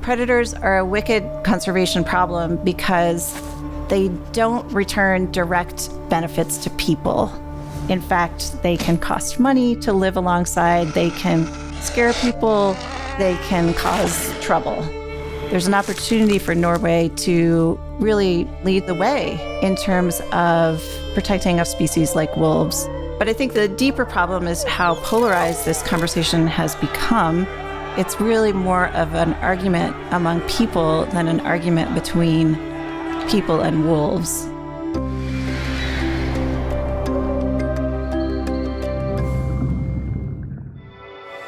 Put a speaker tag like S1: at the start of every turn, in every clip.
S1: Predators are a wicked conservation problem because they don't return direct benefits to people. In fact, they can cost money to live alongside, they can scare people, they can cause trouble. There's an opportunity for Norway to really lead the way in terms of protecting a species like wolves. But I think the deeper problem is how polarized this conversation has become. It's really more of an argument among people than an argument between people and wolves.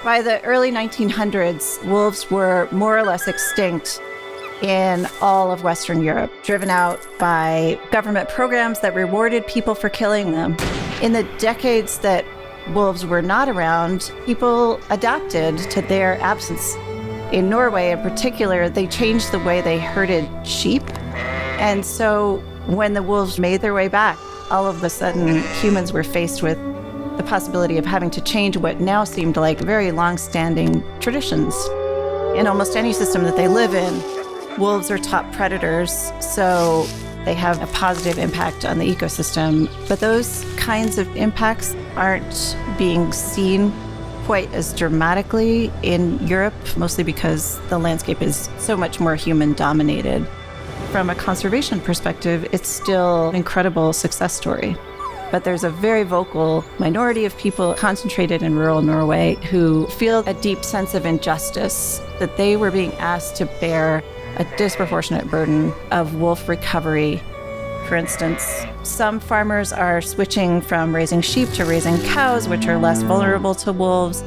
S1: By the early 1900s, wolves were more or less extinct in all of Western Europe, driven out by government programs that rewarded people for killing them. In the decades that wolves were not around, people adapted to their absence. In Norway in particular, they changed the way they herded sheep. And so when the wolves made their way back, all of a sudden humans were faced with the possibility of having to change what now seemed like very long-standing traditions. In almost any system that they live in, wolves are top predators, so they have a positive impact on the ecosystem. But those kinds of impacts aren't being seen quite as dramatically in Europe, mostly because the landscape is so much more human-dominated. From a conservation perspective, it's still an incredible success story. But there's a very vocal minority of people concentrated in rural Norway who feel a deep sense of injustice, that they were being asked to bear a disproportionate burden of wolf recovery. For instance, some farmers are switching from raising sheep to raising cows, which are less vulnerable to wolves.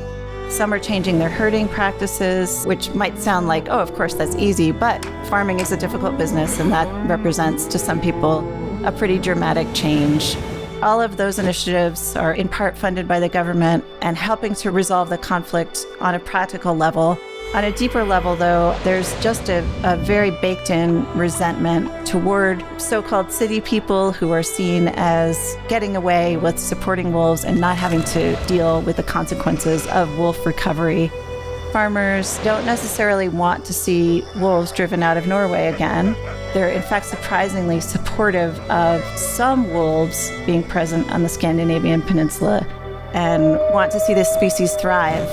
S1: Some are changing their herding practices, which might sound like, oh, of course, that's easy, but farming is a difficult business, and that represents, to some people, a pretty dramatic change. All of those initiatives are in part funded by the government and helping to resolve the conflict on a practical level. On a deeper level, though, there's just a very baked-in resentment toward so-called city people who are seen as getting away with supporting wolves and not having to deal with the consequences of wolf recovery. Farmers don't necessarily want to see wolves driven out of Norway again. They're in fact surprisingly supportive of some wolves being present on the Scandinavian peninsula and want to see this species thrive.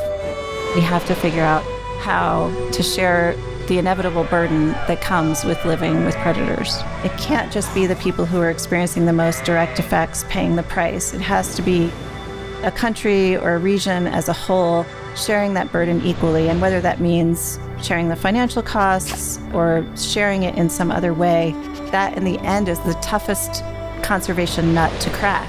S1: We have to figure out how to share the inevitable burden that comes with living with predators. It can't just be the people who are experiencing the most direct effects paying the price. It has to be a country or a region as a whole sharing that burden equally, and whether that means sharing the financial costs or sharing it in some other way, that in the end is the toughest conservation nut to crack.